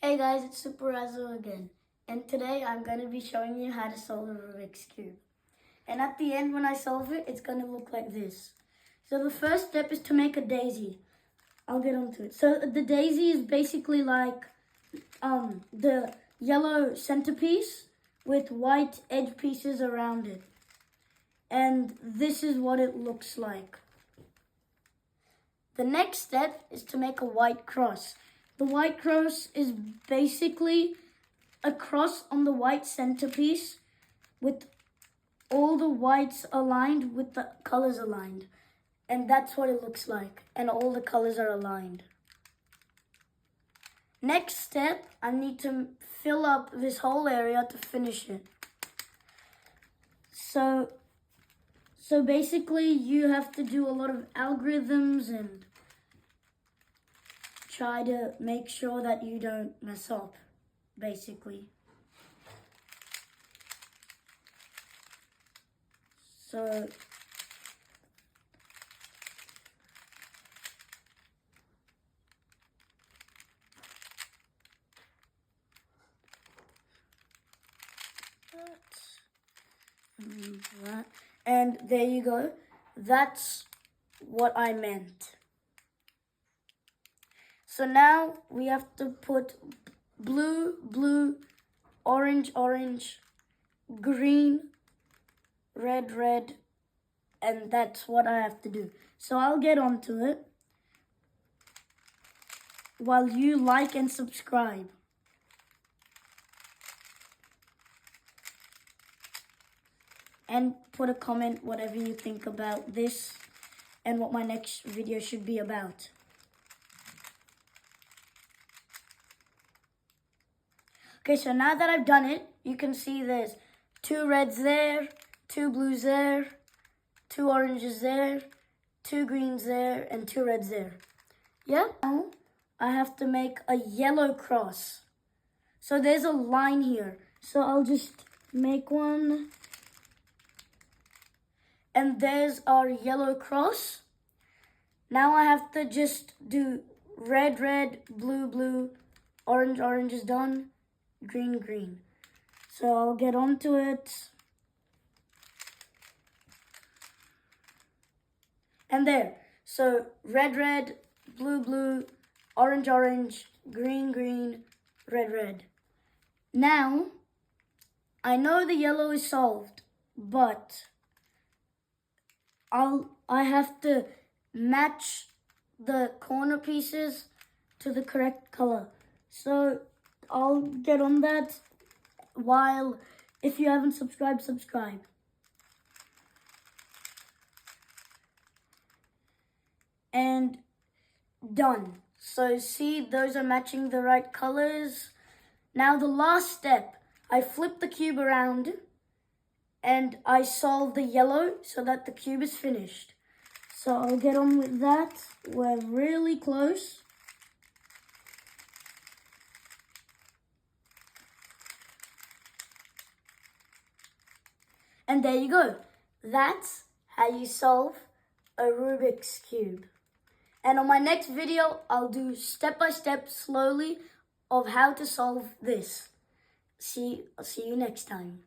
Hey guys, it's Super Razzo again, and today I'm going to be showing you how to solve a Rubik's Cube. And at the end when I solve it, it's going to look like this. So the first step is to make a daisy. I'll get onto it. So the daisy is basically like the yellow centerpiece with white edge pieces around it. And this is what it looks like. The next step is to make a white cross. The white cross is basically a cross on the white centerpiece with all the whites aligned with the colors aligned. And that's what it looks like. And all the colors are aligned. Next step, I need to fill up this whole area to finish it. So basically you have to do a lot of algorithms and try to make sure that you don't mess up, basically. So that. And there you go. That's what I meant. So now we have to put blue, blue, orange, orange, green, red, red, and that's what I have to do. So I'll get onto it while you like and subscribe. And put a comment whatever you think about this and what my next video should be about. Okay, so now that I've done it, you can see there's 2 reds there, 2 blues there, 2 oranges there, 2 greens there, and 2 reds there. Yeah? Now I have to make a yellow cross. So there's a line here. So I'll just make one. And there's our yellow cross. Now I have to just do red, red, blue, blue, orange, orange is done, green, green. So I'll get onto it. And there. So red, red, blue, blue, orange, orange, green, green, red, red. Now, I know the yellow is solved, but I have to match the corner pieces to the correct color. So I'll get on that while, if you haven't subscribed, subscribe. And done. So see, those are matching the right colors. Now the last step, I flip the cube around and I solve the yellow so that the cube is finished. So I'll get on with that. We're really close. And there you go. That's how you solve a Rubik's Cube. And on my next video, I'll do step-by-step slowly of how to solve this. I'll see you next time.